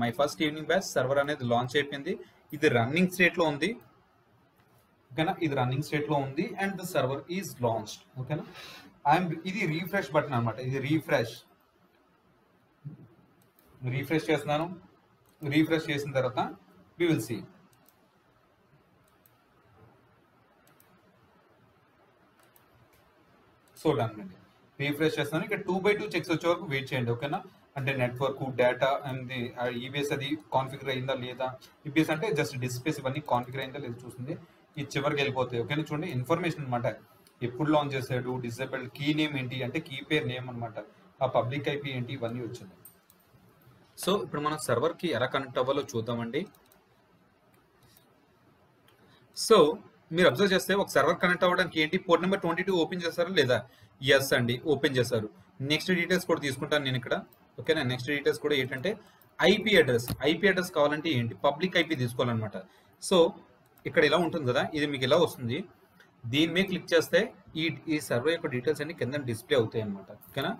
My first evening batch server అనేది లాంచ్ అయిపోయింది. ఇది రన్నింగ్ స్టేట్ లో ఉంది. ఓకేనా, ఇది రన్నింగ్ స్టేట్ లో ఉంది and the server is launched. ఓకేనా, ఇది రీఫ్రెష్ బటన్ అనమాట. ఇది రీఫ్రెష్ చేస్తున్నాను. రీఫ్రెష్ చేసిన తర్వాత we will see. So done అండి. రీఫ్రెష్ చేస్తాను. ఇక్కడ 2x2 చెక్స్ వచ్చే వరకు వెయిట్ చేయండి. ఓకేనా, అంటే నెట్వర్క్ డేటా అండ్ ఈబీఎస్ అది కాన్ఫిగర్ అయిందా లేదా, ఈబీఎస్ అంటే జస్ట్ డిస్ప్లేస్ ఇవన్నీ కాన్ఫిగర్ అయిందా లేదా చూస్తుంది. ఇది చివరికి వెళ్ళిపోతాయి. ఓకేనా, చూడండి ఇన్ఫర్మేషన్ అనమాట. ఎప్పుడు లాంచ్ చేశాడు, డిజేబుల్డ్ కీ నేమ్ ఏంటి అంటే కీ పేర్ నేమ్ అనమాట, ఆ పబ్లిక్ ఐపీ ఏంటి ఇవన్నీ వచ్చింది. సో ఇప్పుడు మనం సర్వర్ కి ఎలా కనెక్ట్ అవ్వాలో చూద్దామండి. సో మీరు అబ్జర్వ్ చేస్తే ఒక సర్వర్ కనెక్ట్ అవ్వడానికి ఏంటి, పోర్ట్ నెంబర్ 22 ఓపెన్ చేస్తారా లేదా, ఎస్ అండి ఓపెన్ చేశారు. నెక్స్ట్ డీటెయిల్స్ కూడా తీసుకుంటాను నేను ఇక్కడ. ఓకేనా, నెక్స్ట్ డీటెయిల్స్ కూడా ఏంటంటే ఐపీ అడ్రస్ కావాలంటే ఏంటి పబ్లిక్ ఐపీ తీసుకోవాలన్నమాట. సో ఇక్కడ ఇలా ఉంటుంది కదా, ఇది మీకు ఇలా వస్తుంది. దీని మీద క్లిక్ చేస్తే ఈ సర్వే యొక్క డీటెయిల్స్ అన్ని కింద డిస్ప్లే అవుతాయి అనమాట. ఓకేనా,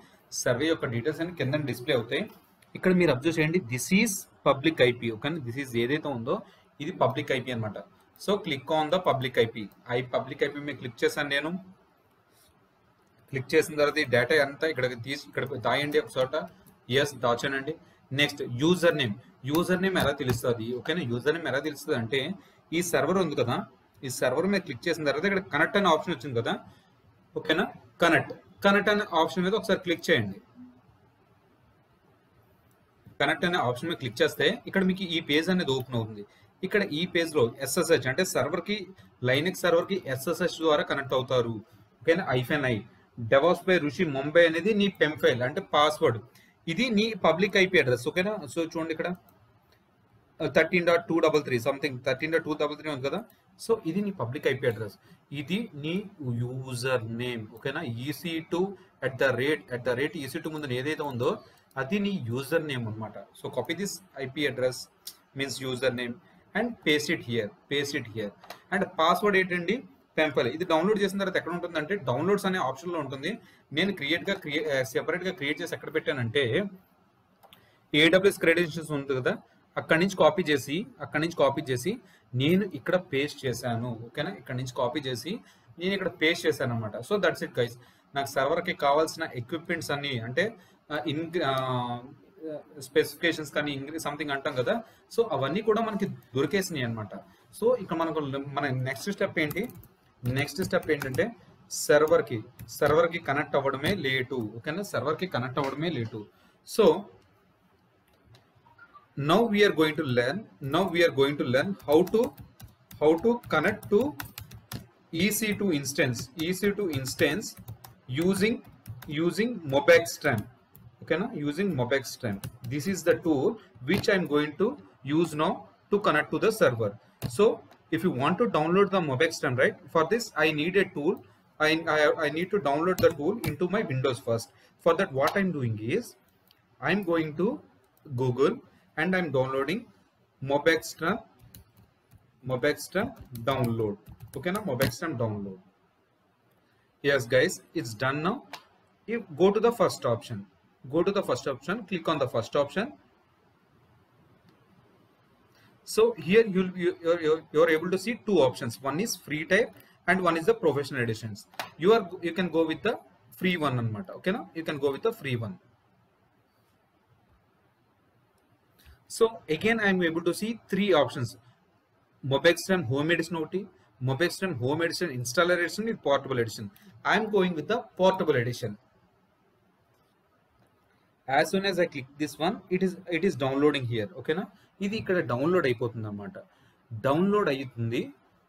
సర్వే యొక్క డీటెయిల్స్ అన్ని కింద డిస్ప్లే అవుతాయి. ఇక్కడ మీరు అబ్జర్వ్ చేయండి, దిస్ ఈజ్ పబ్లిక్ ఐపీ. ఓకేనా, దిస్ ఈజ్ ఏదైతే ఉందో ఇది పబ్లిక్ ఐపీ అనమాట. So click on the public IP. Public IP మీద క్లిక్ చేశాను నేను. క్లిక్ చేసిన తర్వాత ఈ డేటా అంతా ఇక్కడ దాయండి ఒక చోట. ఎస్ దాచానండి. నెక్స్ట్ యూజర్ నేమ్ ఎలా తెలుస్తుంది. ఓకేనా, యూజర్ నేమ్ ఎలా తెలుస్తుంది అంటే ఈ సర్వర్ ఉంది కదా, ఈ సర్వర్ మీద క్లిక్ చేసిన తర్వాత ఇక్కడ కనెక్ట్ అనే ఆప్షన్ వచ్చింది కదా. ఓకేనా, కనెక్ట్ అనే ఆప్షన్ మీద ఒకసారి క్లిక్ చేయండి. కనెక్ట్ అనే ఆప్షన్ మీద క్లిక్ చేస్తే ఇక్కడ మీకు ఈ పేజ్ అనేది ఓపెన్ అవుతుంది. ఇక్కడ ఈ పేజ్ లో SSH అంటే సర్వర్ కి లైనక్స్ సర్వర్ కి SSH ద్వారా కనెక్ట్ అవుతారు. ఓకేనా, -i డెవాస్ బై ఋషి ముంబై అనేది నీ పెమ్ ఫైల్ అంటే పాస్వర్డ్. ఇది నీ పబ్లిక్ ఐపీ అడ్రస్. ఓకేనా, సో చూడండి ఇక్కడ 13.233 సంథింగ్ 13.233 ఉంది కదా. సో ఇది నీ పబ్లిక్ ఐపీ అడ్రస్, ఇది నీ యూజర్ నేమ్. ఓకేనా, EC2 @ EC2 ముందు ఏదైతే ఉందో అది నీ యూజర్ నేమ్ అనమాట. So copy this IP address means user name and paste it here and password ఏంటండి పెంపల్. ఇది డౌన్లోడ్ చేసిన తర్వాత ఎక్కడ ఉంటుందంటే డౌన్లోడ్స్ అనే ఆప్షన్ లో ఉంటుంది. నేను సెపరేట్ గా క్రియేట్ చేసి ఎక్కడ పెట్టానంటే AWS క్రెడెన్షియల్స్ ఉంటుంది కదా, అక్కడి నుంచి కాపీ చేసి నేను ఇక్కడ పేస్ట్ చేశాను. ఓకేనా, ఇక్కడ నుంచి కాపీ చేసి నేను ఇక్కడ పేస్ట్ చేశాను అనమాట. So that's it guys. నాకు సర్వర్ కి కావాల్సిన ఎక్విప్మెంట్స్ అన్ని అంటే స్పెసిఫికేషన్స్ కానీ సంథింగ్ అంటాం కదా, సో అవన్నీ కూడా మనకి దొరికేసినాయి అనమాట. సో ఇక్కడ మన నెక్స్ట్ స్టెప్ ఏంటంటే సర్వర్ కి కనెక్ట్ అవ్వడమే లేటు. ఓకేనా, సర్వర్ కి కనెక్ట్ అవ్వడమే late. So now we are going to learn how to connect to EC2 instance using Mobextran. Okay na, using Mobextran. This is the tool which I am going to use now to connect to the server. So if you want to download the Mobextran, right, for this I need a tool. I need to download the tool into my Windows first. For that what I am doing is I am going to Google and I'm downloading Mobextran download. Okay na, Mobextran download. Yes guys, it's done now. You go to the first option, click on the first option. So here you're able to see two options. One is free type and one is the professional editions. You can go with the free one అనమాట. ఓకేనా, you can go with the free one. So again I'm able to see 3 options. Mobextran Home Edition OT, Mobextran Home Edition Installer Edition with Portable Edition. I am going with the Portable Edition. As soon as I click this one, it is downloading here. Okay na? ఇది ఇక్కడ download అయిపోతుంది అన్నమాట. Download అవుతుంది.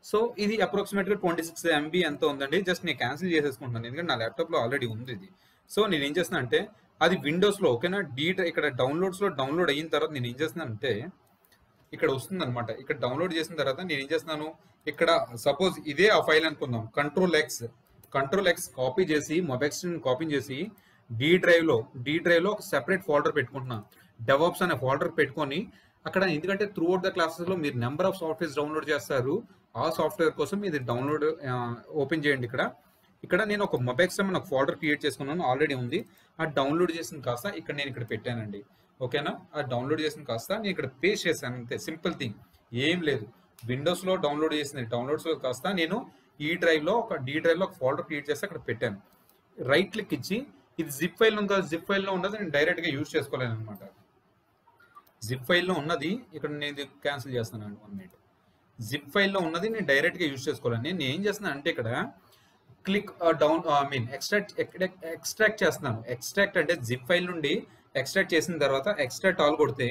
So ఇది అప్రాక్సిమేట్గా 26 MB ఎంత ఉందండి. Just నేను క్యాన్సిల్ చేసేసుకుంటున్నాను ఎందుకంటే నా ల్యాప్టాప్లో ఆల్రెడీ ఉంది ఇది. సో నేను ఏం చేస్తున్నా అంటే అది విండోస్లో ఓకేనా ఇక్కడ డౌన్లోడ్స్లో డౌన్లోడ్ అయిన తర్వాత నేను ఏం చేస్తున్నాను అంటే ఇక్కడ వస్తుంది అనమాట. ఇక్కడ డౌన్లోడ్ చేసిన తర్వాత నేను ఏం చేస్తున్నాను, ఇక్కడ సపోజ్ ఇదే ఆ ఫైల్ అనుకుందాం, కంట్రోల్ ఎక్స్ కాపీ చేసి Mobextran కాపీ చేసి డి డ్రైవ్ లో ఒక సెపరేట్ ఫోల్డర్ పెట్టుకుంటున్నాను. డెవాప్స్ అనే ఫోల్డర్ పెట్టుకొని అక్కడ, ఎందుకంటే త్రూ అవుట్ ద క్లాసెస్ లో మీరు నెంబర్ ఆఫ్ సాఫ్ట్వేర్స్ డౌన్లోడ్ చేస్తారు. ఆ సాఫ్ట్వేర్ కోసం ఇది డౌన్లోడ్ ఓపెన్ చేయండి. ఇక్కడ నేను ఒక Mobextran ఒక ఫోల్డర్ క్రియేట్ చేసుకున్నాను, ఆల్రెడీ ఉంది. ఆ డౌన్లోడ్ చేసిన కాస్త ఇక్కడ నేను ఇక్కడ పెట్టానండి. ఓకేనా, ఆ డౌన్లోడ్ చేసిన కాస్త నేను ఇక్కడ పేస్ట్ చేశాను అంతే. సింపుల్ థింగ్, ఏం లేదు. విండోస్లో డౌన్లోడ్ చేసింది, డౌన్లోడ్స్లో కాస్త నేను డి డ్రైవ్లో ఒక ఫోల్డర్ క్రియేట్ చేసి అక్కడ పెట్టాను. రైట్ క్లిక్ ఇచ్చి ఇది జిప్ ఫైల్ ఉంది కదా, జిప్ ఫైల్లో ఉన్నది నేను డైరెక్ట్గా యూజ్ చేసుకోలేను అనమాట. జిప్ ఫైల్లో ఉన్నది ఇక్కడ నేను ఇది క్యాన్సిల్ చేస్తున్నాను. 1 minute. జిప్ ఫైల్లో ఉన్నది నేను డైరెక్ట్గా యూజ్ చేసుకోలేను. నేను ఏం చేస్తున్నాను అంటే ఇక్కడ క్లిక్ ఎక్స్ట్రాక్ట్ చేస్తున్నాను. ఎక్స్ట్రాక్ట్ అంటే జిప్ ఫైల్ నుండి ఎక్స్ట్రాక్ట్ చేసిన తర్వాత ఎక్స్ట్రాక్ట్ ఆల్ కొడితే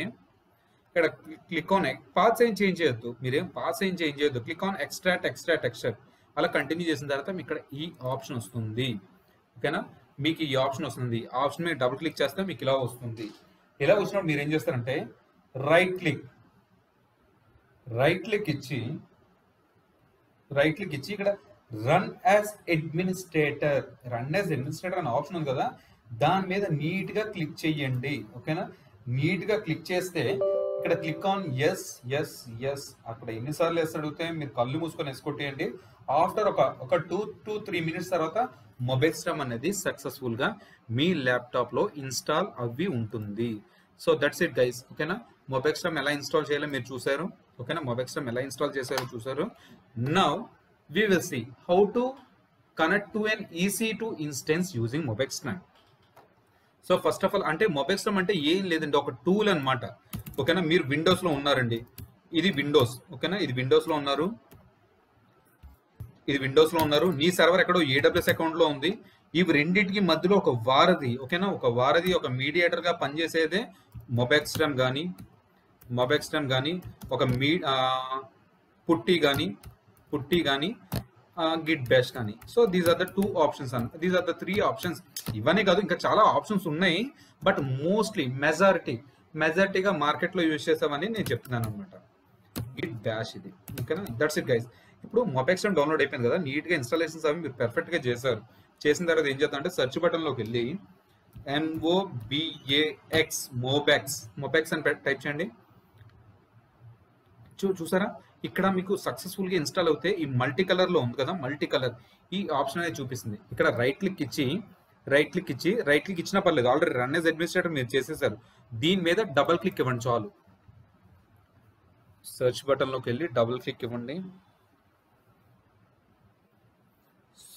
ఇక్కడ క్లిక్ ఆన్ పాత్ ఏం చేంజ్ చేయొద్దు, మీరేం పాత్ ఏం చేంజ్ చేయొద్దు. క్లిక్ ఆన్ ఎక్స్ట్రాక్ట్ అలా కంటిన్యూ చేసిన తర్వాత మీకు ఇక్కడ ఈ ఆప్షన్ వస్తుంది. ఓకేనా, మీకు ఈ ఆప్షన్ వస్తుంది. ఆప్షన్ మీద డబుల్ క్లిక్ చేస్తే మీకు ఇలా వస్తుంది. ఇలా వచ్చినప్పుడు మీరు ఏం చేస్తారంటే రైట్ క్లిక్ ఇచ్చి ఇక్కడ రన్ యాజ్ అడ్మినిస్ట్రేటర్ అనే ఆప్షన్ ఉంది కదా, దాని మీద నీట్ గా క్లిక్ చేయండి. ఓకేనా, నీట్ గా క్లిక్ చేస్తే ఇక్కడ క్లిక్ ఆన్ ఎస్ అక్కడ ఎన్నిసార్లు ఎస్ అడిగితే మీరు కళ్ళు మూసుకొని ఎస్కొట్టేయండి. ఆఫ్టర్ ఒక 2 to 3 minutes తర్వాత Mobextran అనేది సక్సెస్ఫుల్ గా మీ ల్యాప్టాప్ లో ఇన్స్టాల్ అవి ఉంటుంది. So that's it guys. ఓకేనా, Mobextran ఎలా ఇన్స్టాల్ చేయాలో మీరు చూసారు. ఓకేనా, Mobextran ఎలా ఇన్స్టాల్ చేశారో చూసారు. Now we will see how to connect to an EC2 instance using Mobextran. So first of all అంటే Mobextran అంటే ఏం లేదండి, ఒక టూల్ అనమాట. ఓకేనా, మీరు విండోస్ లో ఉన్నారండి, ఇది విండోస్. ఓకేనా, ఇది విండోస్ లో ఉన్నారు, నీ సర్వర్ ఎక్కడో AWS అకౌంట్ లో ఉంది. ఇవి రెండింటికి మధ్యలో ఒక వారధి. ఓకేనా, ఒక మీడియేటర్ గా పనిచేసేదే Mobextran కానీ ఒక పుట్టి కానీ గిట్ బ్యాష్ కానీ. So these are the 2 options these are the 3 options. ఇవన్నీ కాదు, ఇంకా చాలా ఆప్షన్స్ ఉన్నాయి. బట్ మోస్ట్లీ మెజారిటీగా మార్కెట్లో యూజ్ చేసామని నేను చెప్తున్నాను అనమాట. గిట్ బ్యాష్ ఇది. ఓకేనా, దట్స్ ఇట్ గైస్. ఇప్పుడు Mobextran డౌన్లోడ్ అయిపోయింది కదా, నీట్గా ఇన్స్టాలేషన్స్ అవి మీరు పర్ఫెక్ట్గా చేశారు. చేసిన తర్వాత ఏం చేద్దాం అంటే సెర్చ్ బటన్లోకి వెళ్ళి MOBEX అని టైప్ చేయండి. చూసారా, ఇక్కడ మీకు సక్సెస్ఫుల్ గా ఇన్స్టాల్ అవుతే ఈ మల్టీ కలర్ లో ఉంది కదా, మల్టీ కలర్ ఈ ఆప్షన్ అనేది చూపిస్తుంది. ఇక్కడ రైట్ క్లిక్ ఇచ్చినా పర్లేదు, ఆల్రెడీ రన్ యాజ్ అడ్మినిస్ట్రేటర్ మీరు చేసేసారు. దీని మీద డబుల్ క్లిక్ ఇవ్వండి చాలు. సెర్చ్ బటన్ లోకి వెళ్ళి డబుల్ క్లిక్ ఇవ్వండి.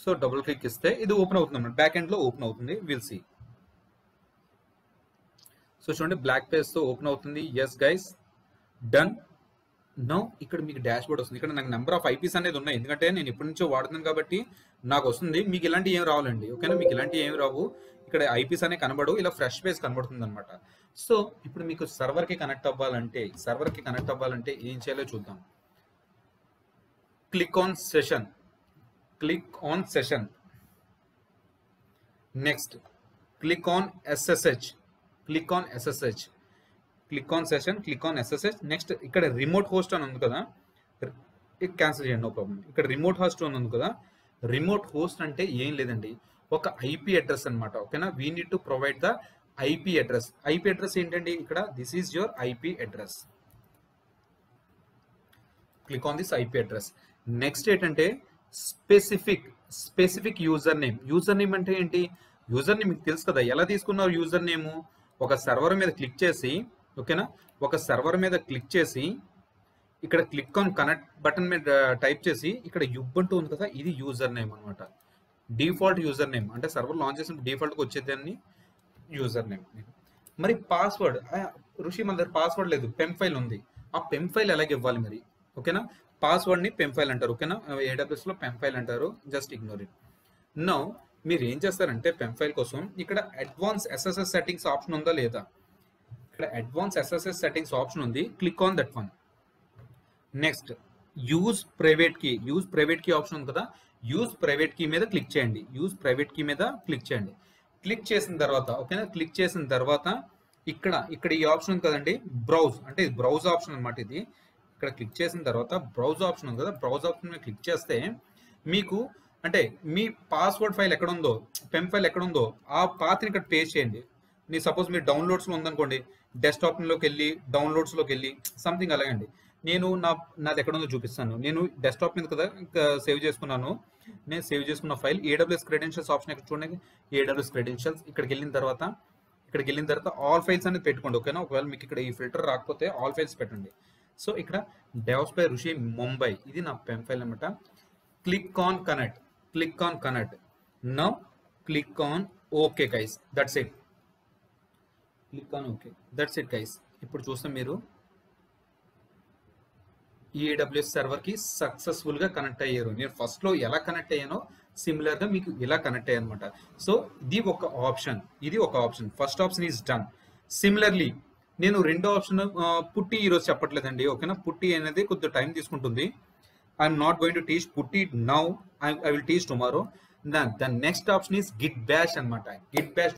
సో డబుల్ క్లిక్ ఇస్తే ఇది ఓపెన్ అవుతుంది అన్నమాట, బ్యాక్ ఎండ్ లో ఓపెన్ అవుతుంది. Will see. సో చూడండి, బ్లాక్ పేజ్ తో ఓపెన్ అవుతుంది. Yes guys, done. నౌ ఇక్కడ మీకు డాష్ బోర్డ్ వస్తుంది. ఇక్కడ నాకు నెంబర్ ఆఫ్ ఐపీస్ అనేది ఉన్నాయి, ఎందుకంటే నేను ఇప్పటి నుంచో వాడుతున్నాను కాబట్టి నాకు వస్తుంది. మీకు ఇలాంటి ఏం రావాలండి. ఓకేనా, మీకు ఇలాంటి ఏమి రావు. ఇక్కడ ఐపీస్ అనే కనబడు, ఇలా ఫ్రెష్ పేజ్ కనబడుతుంది అనమాట. సో ఇప్పుడు మీకు సర్వర్ కి కనెక్ట్ అవ్వాలంటే ఏం చేయాలో చూద్దాం. Click on session. Next click on SSH. Click on session, click on SSH. Next ఇక్కడ రిమోట్ హోస్ట్ అని ఉంది కదా, క్యాన్సిల్ చేయండి, నో ప్రాబ్లం. ఇక్కడ రిమోట్ హోస్ట్ అని ఉంది కదా, రిమోట్ హోస్ట్ అంటే ఏం లేదండి, ఒక IP అడ్రస్ అనమాట. ఓకేనా, we need to provide the IP address. IP address ఏంటండి, ఇక్కడ this is your IP address. Click on this IP address. Next ఏంటంటే స్పెసిఫిక్ యూజర్ నేమ్ అంటే ఏంటి? యూజర్ నేమ్ మీకు తెలుసు కదా, ఎలా తీసుకున్నారు యూజర్ నేమ్? ఒక సర్వర్ మీద క్లిక్ చేసి, ఓకేనా, ఇక్కడ క్లిక్ ఆన్ కనెక్ట్ బటన్ మీద టైప్ చేసి ఇక్కడ యుబంటు ఉంది కదా, ఇది యూజర్ నేమ్ అనమాట. డిఫాల్ట్ యూజర్ నేమ్ అంటే సర్వర్ లాంచ్ చేసిన డిఫాల్ట్గా వచ్చేదాన్ని యూజర్ నేమ్. మరి పాస్వర్డ్ ఋషి మన దగ్గర పాస్వర్డ్ లేదు, పెమ్ ఫైల్ ఉంది. ఆ పెమ్ ఫైల్ ఎలాగ ఇవ్వాలి మరి? ఓకేనా, పాస్వర్డ్ని పెమ్ ఫైల్ అంటారు. ఓకేనా, ఏడబ్ల్యూఎస్లో పెమ్ ఫైల్ అంటారు, జస్ట్ ఇగ్నోర్ ఇట్. నౌ మీరు ఏం చేస్తారంటే పెమ్ ఫైల్ కోసం ఇక్కడ అడ్వాన్స్ ఎస్ఎస్ఎస్ సెట్టింగ్స్ ఆప్షన్ ఉందా లేదా? ఇక్కడ అడ్వాన్స్ ఎస్ఎస్ఎస్ సెట్టింగ్స్ ఆప్షన్ ఉంది, click on that one. Next use private key, use private key option ఉంది కదా, యూజ్ ప్రైవేట్ కీ మీద క్లిక్ చేయండి. యూజ్ ప్రైవేట్ కీ మీద క్లిక్ చేయండి. క్లిక్ చేసిన తర్వాత ఓకేనా, క్లిక్ చేసిన తర్వాత ఇక్కడ ఈ ఆప్షన్ ఉంది కదండి, బ్రౌజ్ అంటే ఇది బ్రౌజ్ ఆప్షన్ అనమాట. ఇది ఇక్కడ క్లిక్ చేసిన తర్వాత బ్రౌజ్ ఆప్షన్ ఉంది కదా, బ్రౌజ్ ఆప్షన్ మీద క్లిక్ చేస్తే మీకు అంటే మీ పాస్వర్డ్ ఫైల్ ఎక్కడ ఉందో, పెమ్ ఫైల్ ఎక్కడ ఉందో ఆ పాత్ని ఇక్కడ పేస్ట్ చేయండి. మీ సపోజ్ మీరు డౌన్లోడ్స్లో ఉందనుకోండి, డెస్క్టాప్లోకి వెళ్ళి డౌన్లోడ్స్లోకి వెళ్ళి సంథింగ్ అలాగండి. నేను నాది ఎక్కడ ఉందో చూపిస్తాను. నేను డెస్క్టాప్ మీద కదా సేవ్ చేసుకున్నాను. నేను సేవ్ చేసుకున్న ఫైల్ ఏడబ్ల్యూఎస్ క్రెడెన్షియల్స్ ఆప్షన్ ఇక్కడ చూడండి, ఏడబ్ల్యూఎస్ క్రెడెన్షియల్స్. ఇక్కడికి వెళ్ళిన తర్వాత ఆల్ ఫైల్స్ అనేది పెట్టుకోండి. ఓకేనా, ఒకవేళ మీకు ఇక్కడ ఈ ఫిల్టర్ రాకపోతే ఆల్ ఫైల్స్ పెట్టండి. సో ఇక్కడ డెవలప్స్ బై ఋషి ముంబై, ఇది నా పెమ్ ఫైల్ అనమాట. Click on connect, click on connect. Now click on OK guys, that's it. Click on OK, that's it guys. ఇప్పుడు చూస్తే మీరు ఈ AWS సర్వర్ కి సక్సెస్ఫుల్ గా కనెక్ట్ అయ్యారు. నేను ఫస్ట్ లో ఎలా కనెక్ట్ అయ్యానో సిమిలర్ గా మీకు ఇలా కనెక్ట్ అయ్యాను అనమాట. సో ఇది ఒక ఆప్షన్, ఇది ఒక option. First option is done. Similarly నేను రెండో ఆప్షన్ పుట్టి ఈరోజు చెప్పట్లేదండి. ఓకేనా, పుట్టి అనేది కొద్దిగా టైం తీసుకుంటుంది. I'm not going to teach putty now. I will teach tomorrow. Then the next option is git bash anamata. Git bash